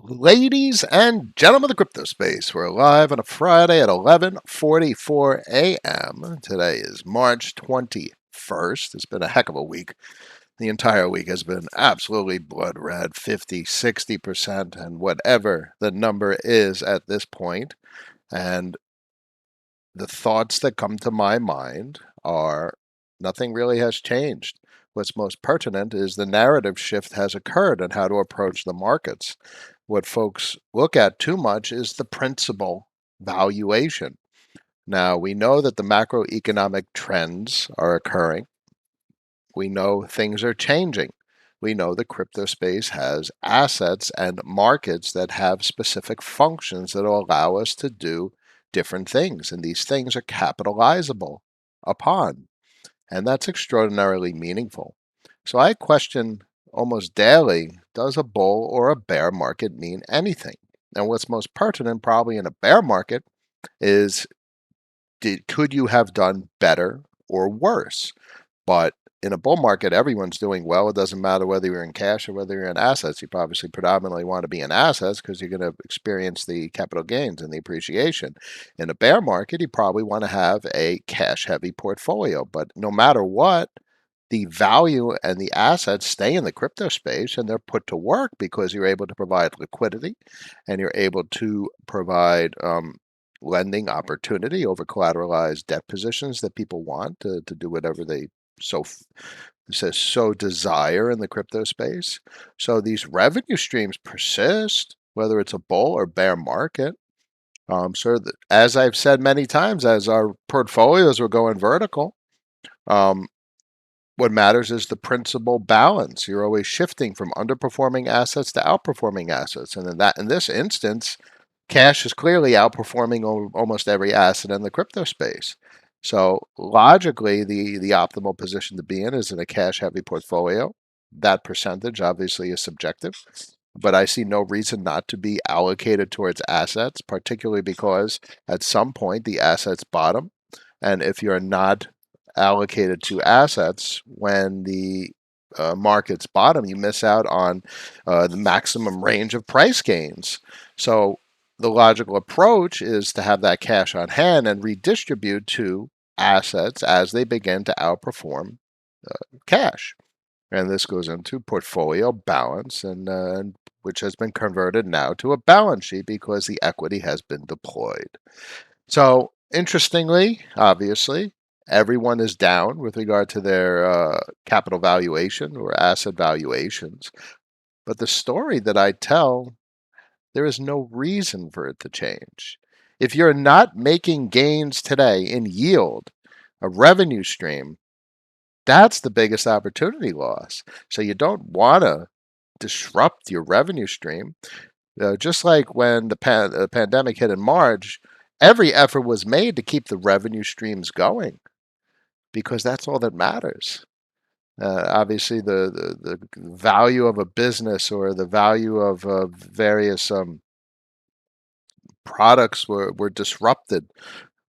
Ladies and gentlemen of the crypto space, we're live on a Friday at 11:44 a.m. Today is March 21st. It's been a heck of a week. The entire week has been absolutely blood red, 50, 60%, and whatever the number is at this point. And the thoughts that come to my mind are nothing really has changed. What's most pertinent is the narrative shift has occurred and how to approach the markets. What folks look at too much is the principal valuation. Now, we know that the macroeconomic trends are occurring. We know things are changing. We know the crypto space has assets and markets that have specific functions that will allow us to do different things. And these things are capitalizable upon. And that's extraordinarily meaningful. So I question almost daily, does a bull or a bear market mean anything? And what's most pertinent probably in a bear market is could you have done better or worse? But in a bull market, everyone's doing well. It doesn't matter whether you're in cash or whether you're in assets. You obviously predominantly want to be in assets because you're going to experience the capital gains and the appreciation. In a bear market, you probably want to have a cash heavy portfolio. But no matter what, the value and the assets stay in the crypto space and they're put to work because you're able to provide liquidity and you're able to provide lending opportunity over collateralized debt positions that people want to do whatever they so so desire in the crypto space. So these revenue streams persist, whether it's a bull or bear market. So as I've said many times, as our portfolios were going vertical, um, what matters is the principal balance. You're always shifting from underperforming assets to outperforming assets, and in this instance, cash is clearly outperforming almost every asset in the crypto space. So logically, the optimal position to be in is in a cash heavy portfolio. That percentage obviously is subjective, but I see no reason not to be allocated towards assets, particularly because at some point the assets bottom. And if you're not allocated to assets when the market's bottom, you miss out on the maximum range of price gains. So the logical approach is to have that cash on hand and redistribute to assets as they begin to outperform cash. And this goes into portfolio balance, and which has been converted now to a balance sheet because the equity has been deployed. So interestingly, obviously, everyone is down with regard to their capital valuation or asset valuations. But the story that I tell, there is no reason for it to change. If you're not making gains today in yield, a revenue stream, that's the biggest opportunity loss. So you don't want to disrupt your revenue stream. Just like when the pandemic hit in March, every effort was made to keep the revenue streams going because that's all that matters. Obviously, the value of a business or the value of various products were disrupted,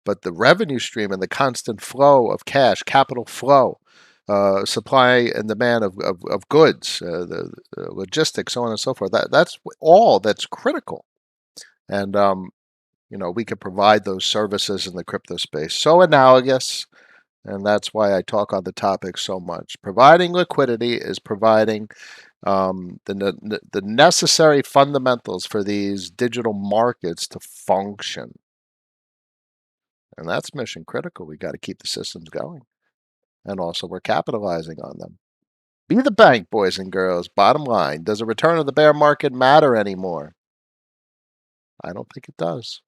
but the revenue stream and the constant flow of cash, capital flow, supply and demand of goods, the logistics, so on and so forth. That's all that's critical. And we could provide those services in the crypto space. So analogous, and that's why I talk on the topic so much. Providing liquidity is providing the necessary fundamentals for these digital markets to function. And that's mission critical. We got to keep the systems going. And also, we're capitalizing on them. Be the bank, boys and girls. Bottom line, does a return of the bear market matter anymore? I don't think it does.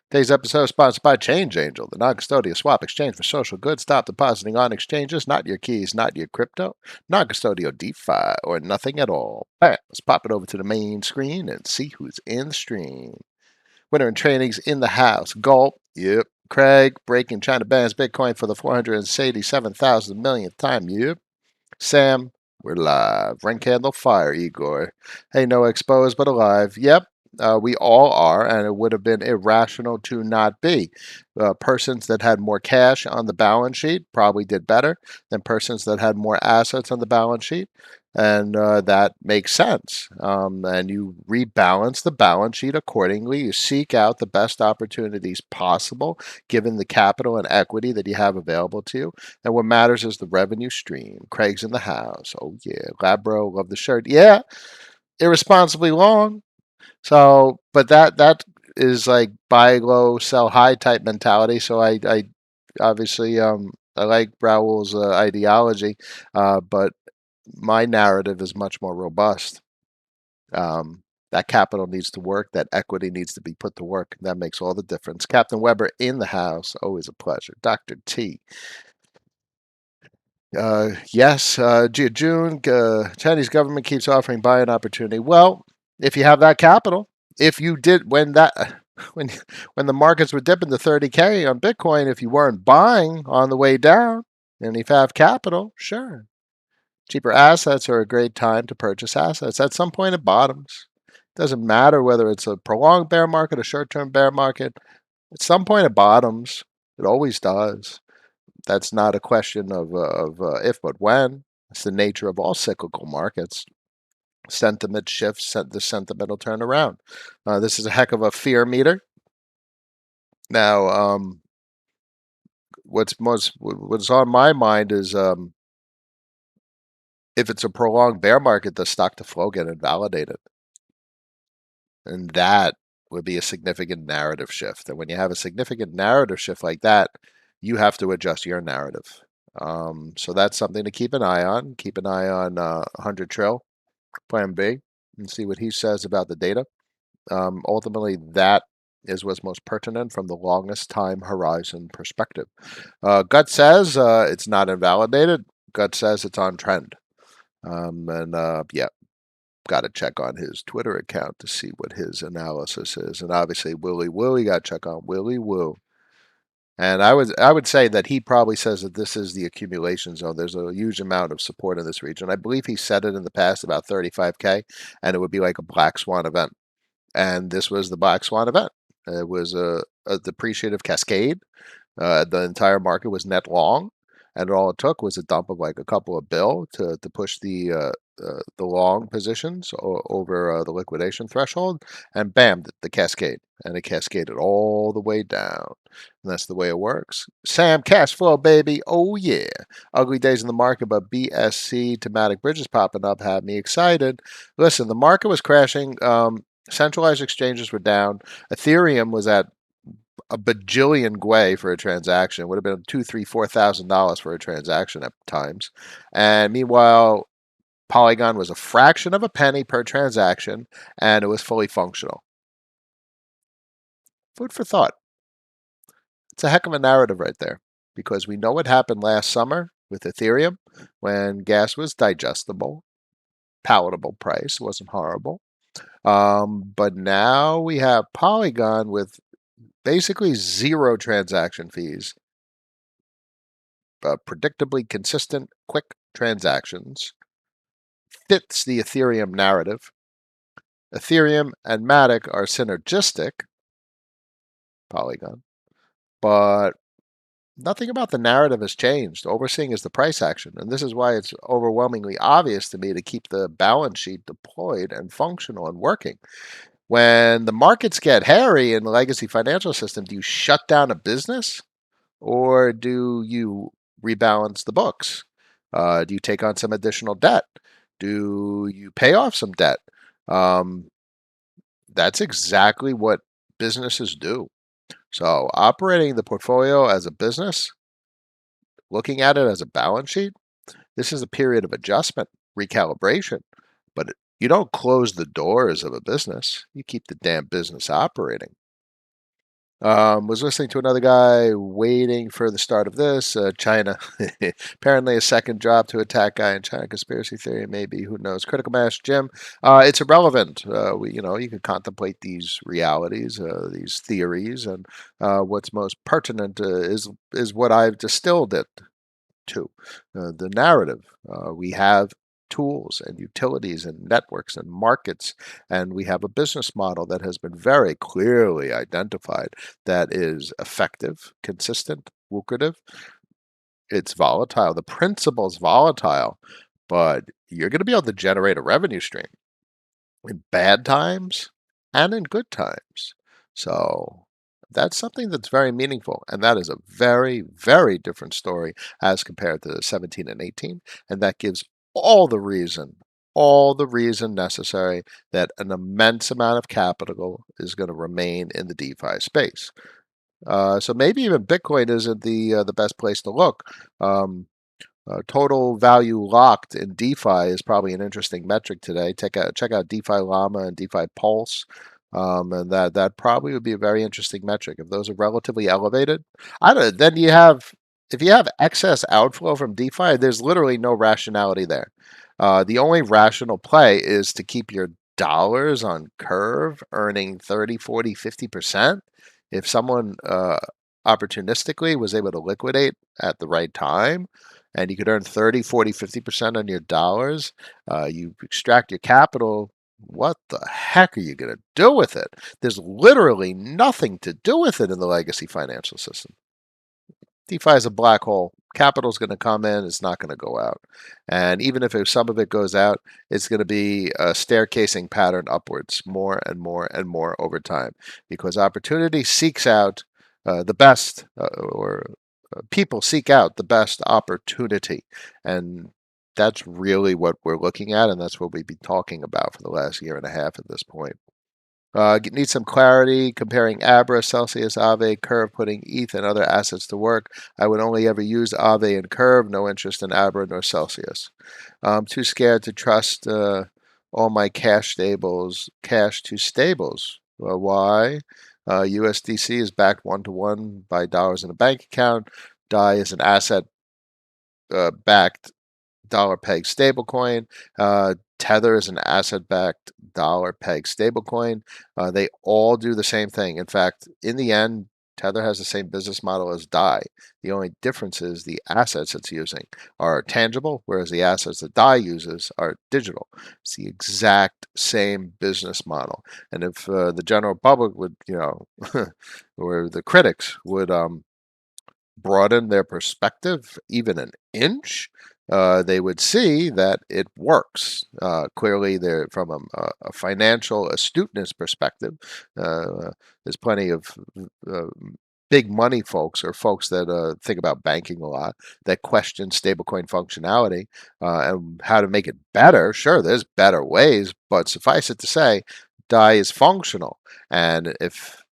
Today's episode is sponsored by Change Angel, the non-custodial swap exchange for social goods. Stop depositing on exchanges, not your keys, not your crypto, non-custodial DeFi, or nothing at all. All right, let's pop it over to the main screen and see who's in the stream. Winner in trainings in the house. Gulp. Yep. Craig breaking China bans Bitcoin for the 487,000 millionth time. Yep. Sam, we're live. Ring candle fire, Igor. Hey, no exposed but alive. Yep. We all are, and it would have been irrational to not be. Persons that had more cash on the balance sheet probably did better than persons that had more assets on the balance sheet. And that makes sense. And you rebalance the balance sheet accordingly. You seek out the best opportunities possible, given the capital and equity that you have available to you. And what matters is the revenue stream. Craig's in the house. Oh, yeah. Labro, love the shirt. Yeah. Irresponsibly long. So, but that is like buy low, sell high type mentality. So I obviously I like Raoul's ideology, but my narrative is much more robust. That capital needs to work. That equity needs to be put to work. That makes all the difference. Captain Weber in the house. Always a pleasure. Dr. T. Yes, June, Chinese government keeps offering buying opportunity. Well, if you have that capital, if you did when when the markets were dipping to 30K on Bitcoin, if you weren't buying on the way down, and if you have capital, sure, cheaper assets are a great time to purchase assets. At some point, it bottoms. It doesn't matter whether it's a prolonged bear market, a short-term bear market. At some point, it bottoms. It always does. That's not a question of if, but when. It's the nature of all cyclical markets. Sentiment shifts, the sentiment will turn around. This is a heck of a fear meter. Now, what's on my mind is if it's a prolonged bear market, does stock to flow get invalidated? And that would be a significant narrative shift. And when you have a significant narrative shift like that, you have to adjust your narrative. So that's something to keep an eye on. Keep an eye on 100 Trill, Plan B, and see what he says about the data. Ultimately, that is what's most pertinent from the longest time horizon perspective. Gut says it's not invalidated. Gut says it's on trend. And yeah, got to check on his Twitter account to see what his analysis is. And obviously, Willy Woo, you got to check on Willy Woo. And I would say that he probably says that this is the accumulation zone. There's a huge amount of support in this region. I believe he said it in the past about 35K, and it would be like a black swan event. And this was the black swan event. It was a depreciative cascade. The entire market was net long, and all it took was a dump of like a couple of bill to push the long positions over the liquidation threshold, and bam, the cascade, and it cascaded all the way down. And that's the way it works. Sam, cash flow, baby. Oh yeah. Ugly days in the market, but BSC to Matic bridges popping up had me excited. Listen, the market was crashing. Centralized exchanges were down. Ethereum was at a bajillion gwei for a transaction. It would have been $2,000, $3,000, $4,000 for a transaction at times. And meanwhile, Polygon was a fraction of a penny per transaction, and it was fully functional. Food for thought. It's a heck of a narrative right there, because we know what happened last summer with Ethereum when gas was digestible, palatable price, wasn't horrible. But now we have Polygon with basically zero transaction fees, predictably consistent, quick transactions, fits the Ethereum narrative. Ethereum and Matic are synergistic, Polygon, but nothing about the narrative has changed. All we're seeing is the price action, and this is why it's overwhelmingly obvious to me to keep the balance sheet deployed and functional and working. When the markets get hairy in the legacy financial system, do you shut down a business? Or do you rebalance the books? Do you take on some additional debt? Do you pay off some debt? That's exactly what businesses do. So, operating the portfolio as a business, looking at it as a balance sheet, this is a period of adjustment, recalibration. But you don't close the doors of a business, you keep the damn business operating. Was listening to another guy waiting for the start of this. China, apparently a second drop to attack guy in China. Conspiracy theory, maybe. Who knows? Critical mass, Jim. It's irrelevant. You can contemplate these realities, these theories, and what's most pertinent is what I've distilled it to. The narrative. We have tools and utilities and networks and markets, and we have a business model that has been very clearly identified that is effective, consistent, lucrative. It's volatile. The principle is volatile, but you're going to be able to generate a revenue stream in bad times and in good times. So that's something that's very meaningful. And that is a very, very different story as compared to 17 and 18. And that gives all the reason necessary that an immense amount of capital is going to remain in the DeFi space. So maybe even Bitcoin isn't the best place to look. Total value locked in DeFi is probably an interesting metric today. Check out DeFi Llama and DeFi Pulse, and that probably would be a very interesting metric. If those are relatively elevated, I don't. Then you have if you have excess outflow from DeFi, there's literally no rationality there. The only rational play is to keep your dollars on Curve earning 30, 40, 50%. If someone opportunistically was able to liquidate at the right time, and you could earn 30, 40, 50% on your dollars, you extract your capital. What the heck are you going to do with it? There's literally nothing to do with it in the legacy financial system. DeFi is a black hole. Capital is going to come in, it's not going to go out. And even if some of it goes out, it's going to be a staircasing pattern upwards more and more and more over time because opportunity seeks out the best, or people seek out the best opportunity. And that's really what we're looking at, and that's what we've been talking about for the last year and a half at this point. Need some clarity comparing Abra, Celsius, Aave, Curve, putting ETH and other assets to work. I would only ever use Aave and Curve, no interest in Abra nor Celsius. I'm too scared to trust all my cash to stables. Why? USDC is backed 1-to-1 by dollars in a bank account. DAI is an asset backed dollar peg stablecoin. Tether is an asset backed dollar peg stablecoin. They all do the same thing. In fact, in the end, Tether has the same business model as DAI. The only difference is the assets it's using are tangible, whereas the assets that DAI uses are digital. It's the exact same business model. And if the general public would, or the critics would broaden their perspective even an inch, they would see that it works. Clearly, there from a financial astuteness perspective, there's plenty of uh, big money folks or folks that think about banking a lot that question stablecoin functionality and how to make it better. Sure, there's better ways, but suffice it to say, DAI is functional, and if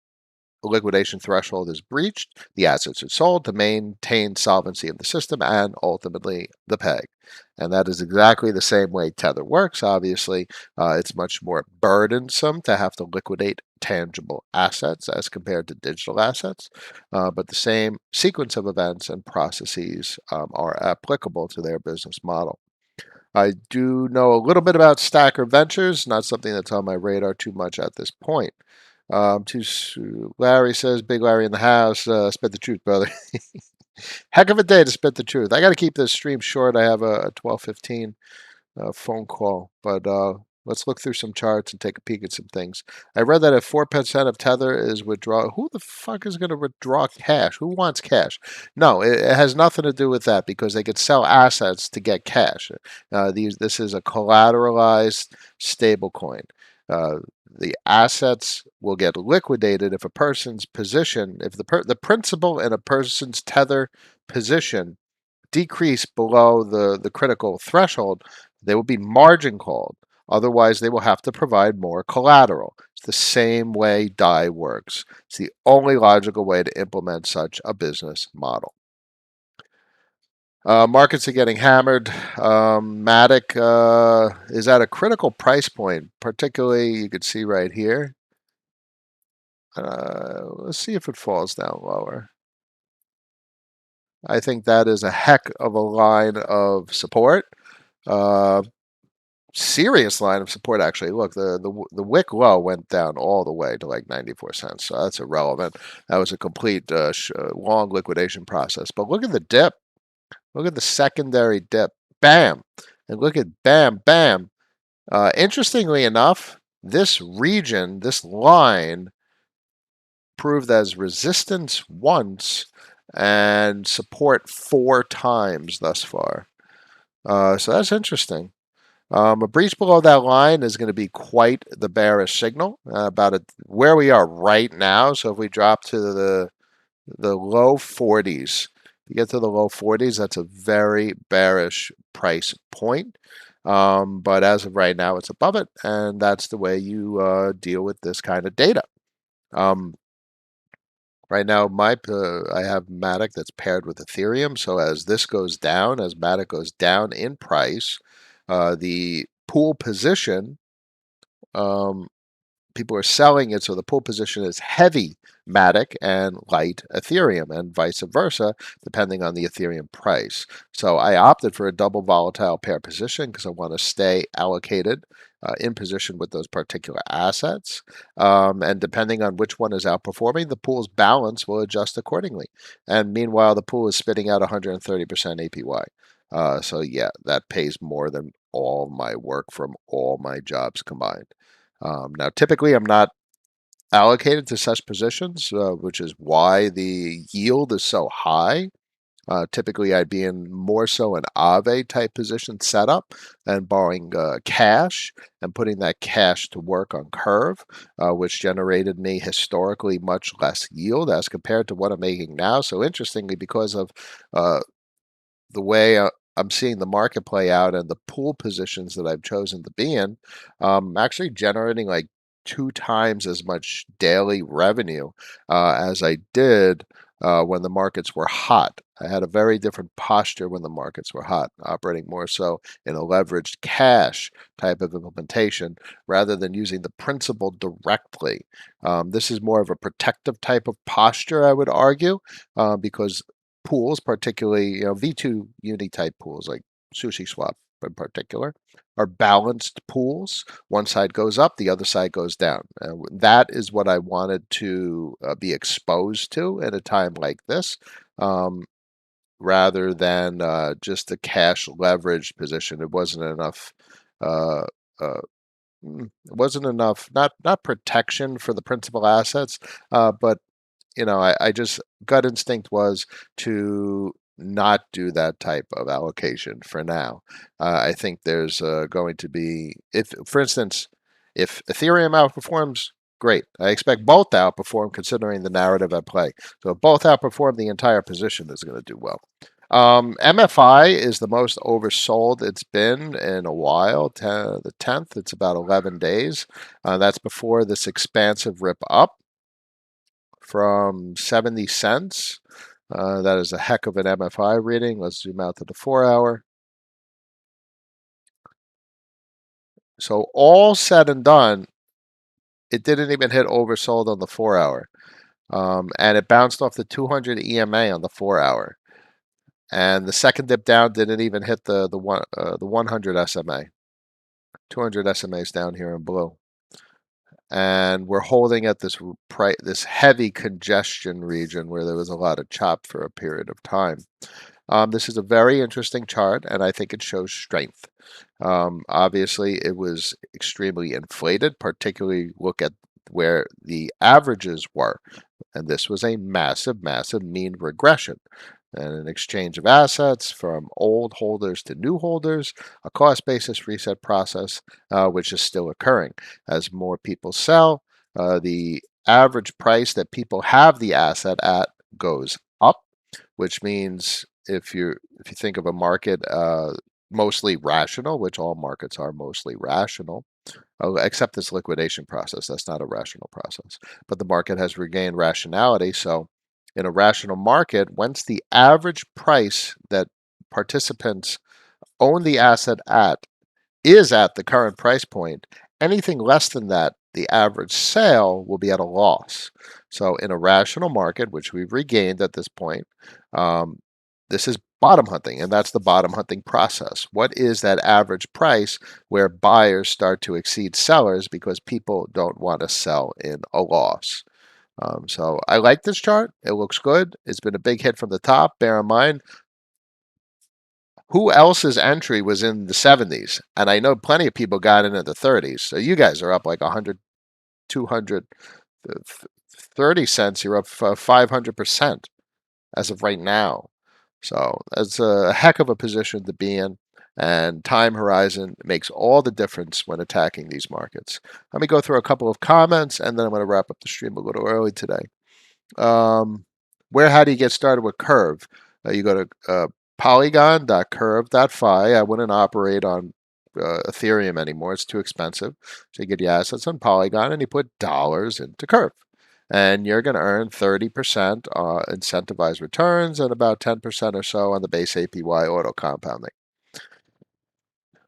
liquidation threshold is breached, the assets are sold to maintain solvency of the system and ultimately the peg. And that is exactly the same way Tether works. Obviously, it's much more burdensome to have to liquidate tangible assets as compared to digital assets, but the same sequence of events and processes are applicable to their business model. I do know a little bit about Stacker Ventures, not something that's on my radar too much at this point. Larry says, Big Larry in the house, spit the truth, brother. Heck of a day to spit the truth. I got to keep this stream short. I have a 12:15 phone call, but let's look through some charts and take a peek at some things. I read that if 4% of Tether is withdraw, who the fuck is going to withdraw cash? Who wants cash? No, it has nothing to do with that because they could sell assets to get cash. This is a collateralized stablecoin. The assets will get liquidated if a person's position, if the principal in a person's Tether position decrease below the critical threshold, they will be margin called. Otherwise, they will have to provide more collateral. It's the same way DAI works. It's the only logical way to implement such a business model. Markets are getting hammered. Matic is at a critical price point, particularly you could see right here. Let's see if it falls down lower. I think that is a heck of a line of support. Serious line of support, actually. Look, the wick low went down all the way to like 94 cents, so that's irrelevant. That was a complete long liquidation process. But look at the dip. Look at the secondary dip. Bam. And look at bam, bam. Interestingly enough, this region, this line, proved as resistance once and support 4 times thus far. So that's interesting. A breach below that line is going to be quite the bearish signal about where we are right now. So if we drop to the low 40s, you get to the low 40s, that's a very bearish price point. But as of right now, it's above it, and that's the way you deal with this kind of data. Right now, I have Matic that's paired with Ethereum. So as this goes down, as Matic goes down in price, the pool position um, people are selling it, so the pool position is heavy Matic and light Ethereum, and vice versa, depending on the Ethereum price. So I opted for a double volatile pair position because I want to stay allocated in position with those particular assets. And depending on which one is outperforming, the pool's balance will adjust accordingly. And meanwhile, the pool is spitting out 130% APY. So yeah, that pays more than all my work from all my jobs combined. Now, typically, I'm not allocated to such positions, which is why the yield is so high. Typically, I'd be in more so an Aave type position setup and borrowing cash and putting that cash to work on Curve, which generated me historically much less yield as compared to what I'm making now. So, interestingly, because of uh, the way I'm seeing the market play out and the pool positions that I've chosen to be in, I'm actually generating like 2 times as much daily revenue as I did when the markets were hot. I had a very different posture when the markets were hot, operating more so in a leveraged cash type of implementation rather than using the principal directly. This is more of a protective type of posture, I would argue, because pools, particularly V2 uni type pools like Sushi Swap in particular, are balanced pools. One side goes up, the other side goes down. That is what I wanted to be exposed to at a time like this, um, rather than just a cash leveraged position. It wasn't enough. Uh, uh, it wasn't enough. Not protection for the principal assets, but I just gut instinct was to not do that type of allocation for now. I think there's going to be, if, for instance, if Ethereum outperforms, great. I expect both to outperform considering the narrative at play. So if both outperform, the entire position is going to do well. MFI is the most oversold it's been in a while. The 10th, it's about 11 days. That's before this expansive rip up from 70 cents. That is a heck of an MFI reading. Let's zoom out to the 4-hour. So all said and done, it didn't even hit oversold on the 4-hour. And it bounced off the 200 EMA on the 4-hour. And the second dip down didn't even hit the 100 SMA. 200 SMA is down here in blue. And we're holding at this heavy congestion region where there was a lot of chop for a period of time. This is a very interesting chart, and I think it shows strength. Obviously, it was extremely inflated, particularly look at where the averages were. And this was a massive, massive mean regression and an exchange of assets from old holders to new holders, a cost basis reset process, which is still occurring. As more people sell, the average price that people have the asset at goes up, which means if you think of a market mostly rational, which all markets are mostly rational, except this liquidation process. That's not a rational process. But the market has regained rationality. So in a rational market, once the average price that participants own the asset at is at the current price point, anything less than that, the average sale will be at a loss. So in a rational market, which we've regained at this point, um, this is bottom hunting, and that's the bottom hunting process. What is that average price where buyers start to exceed sellers because people don't want to sell in a loss? So I like this chart. It looks good. It's been a big hit from the top. Bear in mind, who else's entry was in the 70s? And I know plenty of people got in the 30s. So you guys are up like 100, 200, 30 cents. You're up 500% as of right now. So that's a heck of a position to be in. And time horizon makes all the difference when attacking these markets. Let me go through a couple of comments, and then I'm going to wrap up the stream a little early today. How do you get started with Curve? You go to polygon.curve.fi. I wouldn't operate on Ethereum anymore. It's too expensive. So you get your assets on Polygon and you put dollars into Curve. And you're going to earn 30% incentivized returns and about 10% or so on the base APY auto compounding.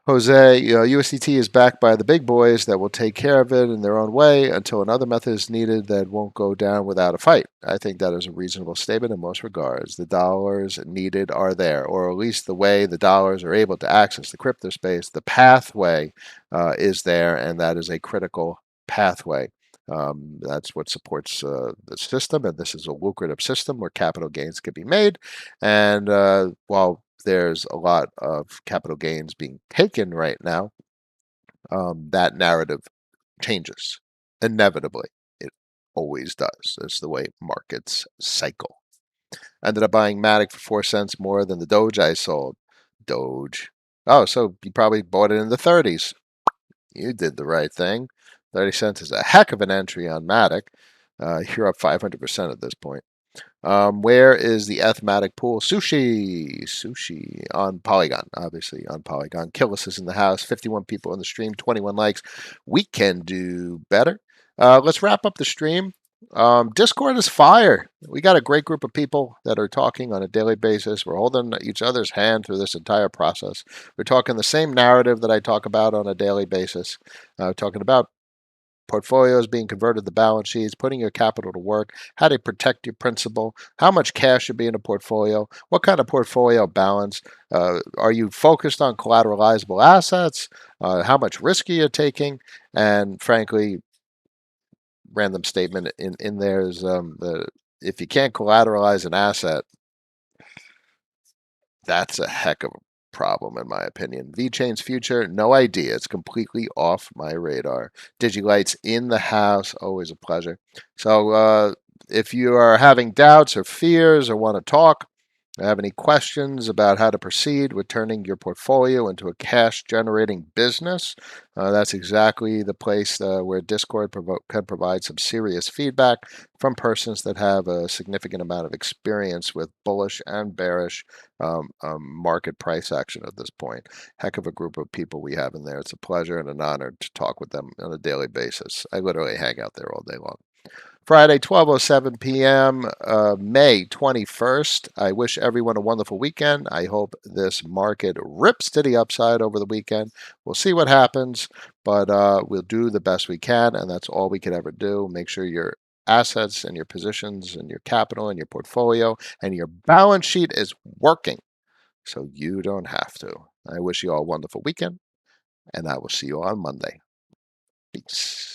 Jose, USDT is backed by the big boys that will take care of it in their own way until another method is needed that won't go down without a fight. I think that is a reasonable statement in most regards. The dollars needed are there, or at least the way the dollars are able to access the crypto space, the pathway is there, and that is a critical pathway. That's what supports the system, and this is a lucrative system where capital gains can be made. And while there's a lot of capital gains being taken right now, that narrative changes inevitably. It always does. That's the way markets cycle. Ended up buying Matic for 4 cents more than the Doge I sold. Doge. Oh, so you probably bought it in the 30s. You did the right thing. 30 cents is a heck of an entry on Matic. You're up 500% at this point. Where is the Matic pool? Sushi on Polygon, obviously on Polygon. Killis is in the house. 51 people in the stream, 21 likes. We can do better. Let's wrap up the stream. Discord is fire. We got a great group of people that are talking on a daily basis. We're holding each other's hand through this entire process. We're talking the same narrative that I talk about on a daily basis. Talking about portfolios being converted to balance sheets, putting your capital to work, how to protect your principal, how much cash should be in a portfolio, what kind of portfolio balance, are you focused on collateralizable assets, how much risk are you taking, and frankly, random statement in there is if you can't collateralize an asset, that's a heck of a problem, in my opinion. VeChain's future, no idea. It's completely off my radar. DigiLight's in the house, always a pleasure. So if you are having doubts or fears or want to talk, have any questions about how to proceed with turning your portfolio into a cash generating business, that's exactly the place where Discord can provide some serious feedback from persons that have a significant amount of experience with bullish and bearish market price action at this point. Heck of a group of people we have in there. It's a pleasure and an honor to talk with them on a daily basis. I literally hang out there all day long. Friday, 12:07 p.m., May 21st. I wish everyone a wonderful weekend. I hope this market rips to the upside over the weekend. We'll see what happens, but we'll do the best we can, and that's all we could ever do. Make sure your assets and your positions and your capital and your portfolio and your balance sheet is working so you don't have to. I wish you all a wonderful weekend, and I will see you on Monday. Peace.